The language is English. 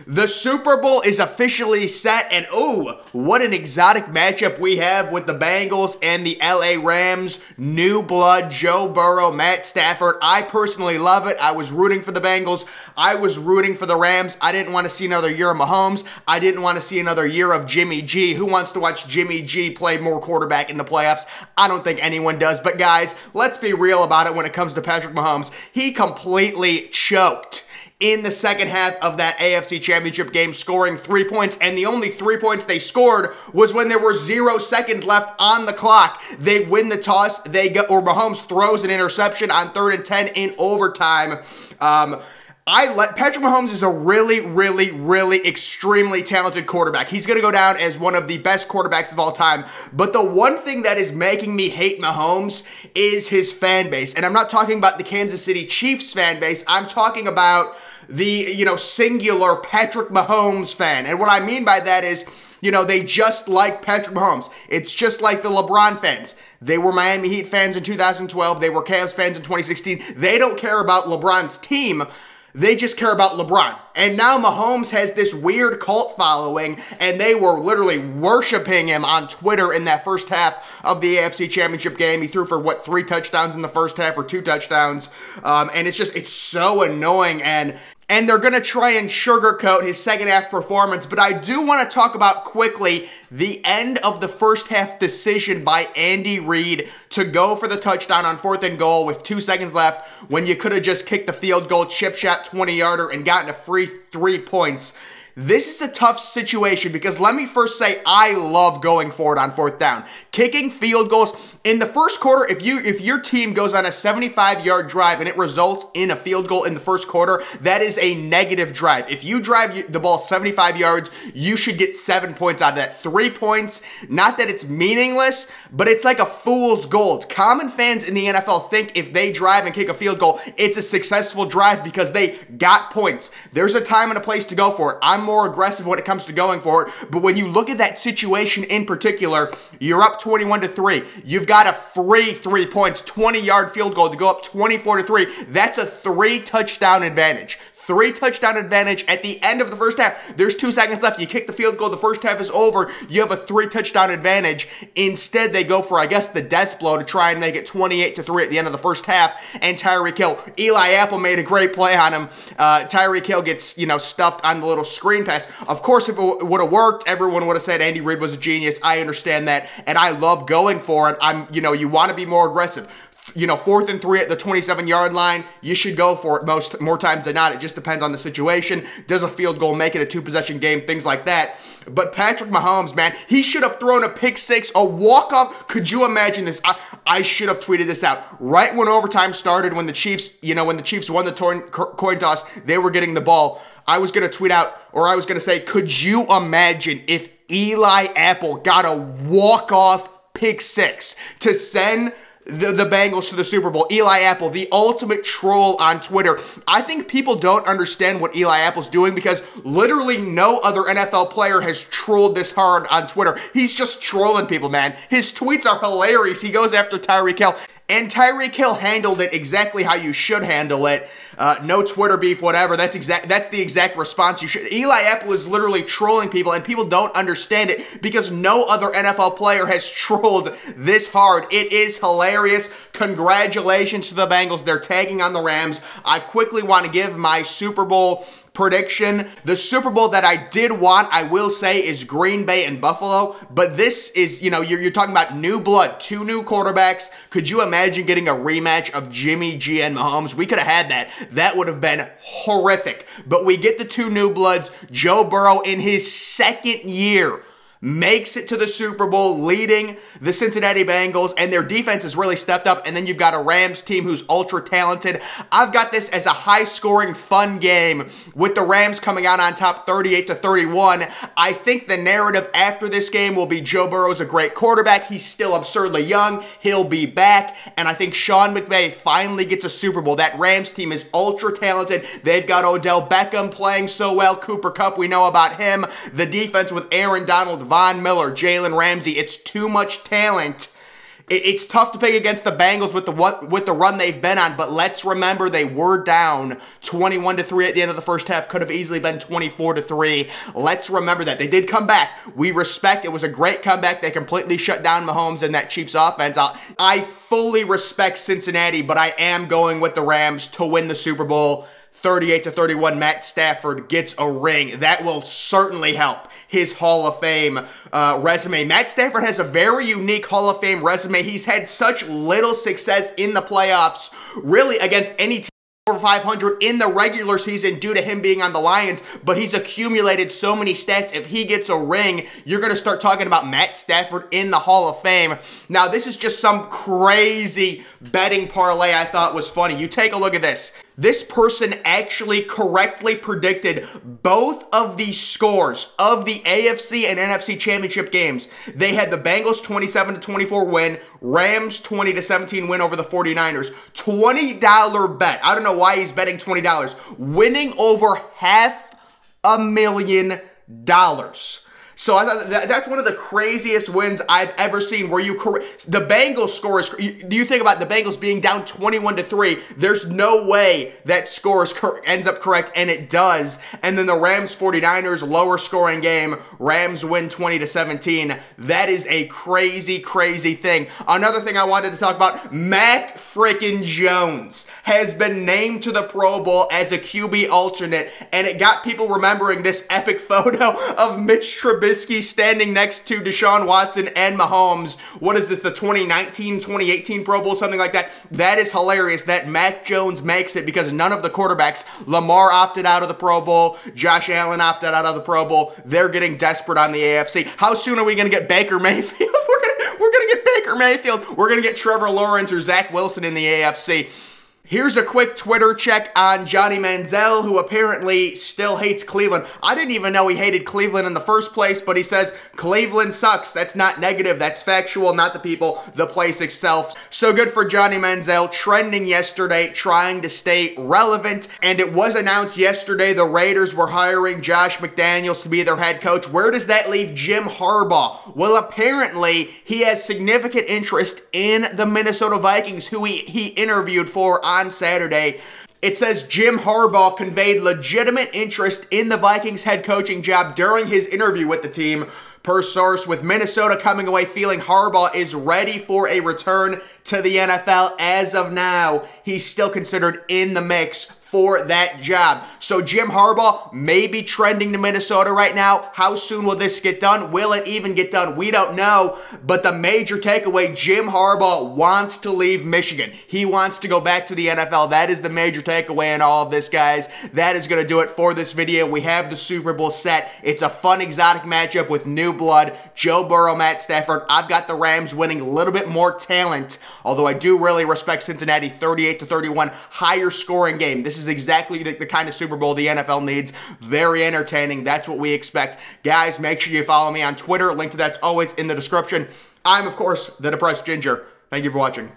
The Super Bowl is officially set, and oh, what an exotic matchup we have with the Bengals and the LA Rams. New blood, Joe Burrow, Matt Stafford. I personally love it. I was rooting for the Bengals. I was rooting for the Rams. I didn't want to see another year of Mahomes. I didn't want to see another year of Jimmy G. Who wants to watch Jimmy G play more quarterback in the playoffs? I don't think anyone does, but guys, let's be real about it when it comes to Patrick Mahomes. He completely choked in the second half of that AFC Championship game, scoring 3 points, and the only 3 points they scored was when there were 0 seconds left on the clock. They win the toss, Mahomes throws an interception on 3rd and 10 in overtime. Patrick Mahomes is a really extremely talented quarterback. He's going to go down as one of the best quarterbacks of all time. But the one thing that is making me hate Mahomes is his fan base. And I'm not talking about the Kansas City Chiefs fan base. I'm talking about the, singular Patrick Mahomes fan. And what I mean by that is, they just like Patrick Mahomes. It's just like the LeBron fans. They were Miami Heat fans in 2012. They were Cavs fans in 2016. They don't care about LeBron's team. They just care about LeBron. And now Mahomes has this weird cult following, and they were literally worshiping him on Twitter in that first half of the AFC Championship game. He threw for, 3 touchdowns in the first half or 2 touchdowns. And it's so annoying, and they're going to try and sugarcoat his second half performance. But I do want to talk about quickly the end of the first half decision by Andy Reid to go for the touchdown on 4th and goal with 2 seconds left when you could have just kicked the field goal, chip shot 20-yarder, and gotten a free 3 points. This is a tough situation because let me first say I love going for it on 4th down. Kicking field goals in the first quarter, if your team goes on a 75-yard drive and it results in a field goal in the first quarter, that is a negative drive. If you drive the ball 75 yards, you should get 7 points out of that. 3 points, not that it's meaningless, but it's like a fool's gold. Common fans in the NFL think if they drive and kick a field goal, it's a successful drive because they got points. There's a time and a place to go for it. I'm more aggressive when it comes to going for it, but when you look at that situation in particular, you're up 21-3. You've got a free 3 points, 20-yard field goal to go up 24-3. That's a 3-touchdown advantage. 3-touchdown advantage at the end of the first half. There's 2 seconds left. You kick the field goal. The first half is over. You have a 3-touchdown advantage. Instead, they go for, I guess, the death blow to try and make it 28-3 at the end of the first half. And Tyreek Hill, Eli Apple made a great play on him. Tyreek Hill gets, stuffed on the little screen pass. Of course, if it would have worked, everyone would have said Andy Reid was a genius. I understand that. And I love going for it. You want to be more aggressive. 4th and 3 at the 27-yard line, you should go for it more times than not. It just depends on the situation. Does a field goal make it a 2-possession game? Things like that. But Patrick Mahomes, man, he should have thrown a pick 6, a walk-off. Could you imagine this? I should have tweeted this out. Right when overtime started, when the Chiefs, when the Chiefs won the coin toss, they were getting the ball. I was going to tweet out, or I was going to say, could you imagine if Eli Apple got a walk-off pick 6 to send the Bengals to the Super Bowl? Eli Apple, the ultimate troll on Twitter. I think people don't understand what Eli Apple's doing because literally no other NFL player has trolled this hard on Twitter. He's just trolling people, man. His tweets are hilarious. He goes after Tyreek Hill. And Tyreek Hill handled it exactly how you should handle it. No Twitter beef, whatever. That's the exact response you should. Eli Apple is literally trolling people, and people don't understand it because no other NFL player has trolled this hard. It is hilarious. Congratulations to the Bengals. They're tagging on the Rams. I quickly want to give my Super Bowl prediction. The Super Bowl that I did want, I will say, is Green Bay and Buffalo. But this is, you're talking about new blood, 2 new quarterbacks. Could you imagine getting a rematch of Jimmy G and Mahomes? We could have had that. That would have been horrific. But we get the 2 new bloods. Joe Burrow in his second year makes it to the Super Bowl, leading the Cincinnati Bengals, and their defense has really stepped up, and then you've got a Rams team who's ultra-talented. I've got this as a high-scoring, fun game with the Rams coming out on top 38-31. I think the narrative after this game will be Joe Burrow's a great quarterback. He's still absurdly young. He'll be back, and I think Sean McVay finally gets a Super Bowl. That Rams team is ultra-talented. They've got Odell Beckham playing so well. Cooper Kupp, we know about him. The defense with Aaron Donald, Von Miller, Jalen Ramsey. It's too much talent. It's tough to pick against the Bengals with the run they've been on, but let's remember they were down 21-3 at the end of the first half. Could have easily been 24-3. Let's remember that. They did come back. We respect it. Was a great comeback. They completely shut down Mahomes and that Chiefs offense. I fully respect Cincinnati, but I am going with the Rams to win the Super Bowl. 38-31, Matt Stafford gets a ring. That will certainly help his Hall of Fame resume. Matt Stafford has a very unique Hall of Fame resume. He's had such little success in the playoffs, really against any team over 500 in the regular season due to him being on the Lions, but he's accumulated so many stats. If he gets a ring, you're going to start talking about Matt Stafford in the Hall of Fame. Now, this is just some crazy betting parlay I thought was funny. You take a look at this. This person actually correctly predicted both of the scores of the AFC and NFC championship games. They had the Bengals 27-24 win, Rams 20-17 win over the 49ers. $20 bet. I don't know why he's betting $20. Winning over $500,000. So I thought that's one of the craziest wins I've ever seen where the Bengals score is, you think about the Bengals being down 21-3, there's no way that score ends up correct, and it does. And then the Rams 49ers, lower scoring game, Rams win 20-17. That is a crazy, crazy thing. Another thing I wanted to talk about, Mac freaking Jones has been named to the Pro Bowl as a QB alternate, and it got people remembering this epic photo of Mitch Trubisky standing next to Deshaun Watson and Mahomes. What is this, the 2019, 2018 Pro Bowl, something like that? That is hilarious that Mac Jones makes it because none of the quarterbacks, Lamar opted out of the Pro Bowl, Josh Allen opted out of the Pro Bowl. They're getting desperate on the AFC. How soon are we going to get Baker Mayfield? We're going to get Baker Mayfield. We're going to get Trevor Lawrence or Zach Wilson in the AFC. Here's a quick Twitter check on Johnny Manziel, who apparently still hates Cleveland. I didn't even know he hated Cleveland in the first place, but he says, Cleveland sucks. That's not negative. That's factual, not the people, the place itself. So good for Johnny Manziel, trending yesterday, trying to stay relevant. And it was announced yesterday the Raiders were hiring Josh McDaniels to be their head coach. Where does that leave Jim Harbaugh? Well, apparently, he has significant interest in the Minnesota Vikings, who he interviewed for on Saturday. It says Jim Harbaugh conveyed legitimate interest in the Vikings head coaching job during his interview with the team. Per source, with Minnesota coming away feeling Harbaugh is ready for a return to the NFL as of now, he's still considered in the mix for that job. So Jim Harbaugh may be trending to Minnesota right now. How soon will this get done? Will it even get done? We don't know. But the major takeaway, Jim Harbaugh wants to leave Michigan. He wants to go back to the NFL. That is the major takeaway in all of this, guys. That is going to do it for this video. We have the Super Bowl set. It's a fun, exotic matchup with new blood. Joe Burrow, Matt Stafford. I've got the Rams winning, a little bit more talent, although I do really respect Cincinnati, 38-31, higher scoring game. This is exactly the kind of Super Bowl the NFL needs. Very entertaining. That's what we expect. Guys, make sure you follow me on Twitter. Link to that's always in the description. I'm, of course, the Depressed Ginger. Thank you for watching.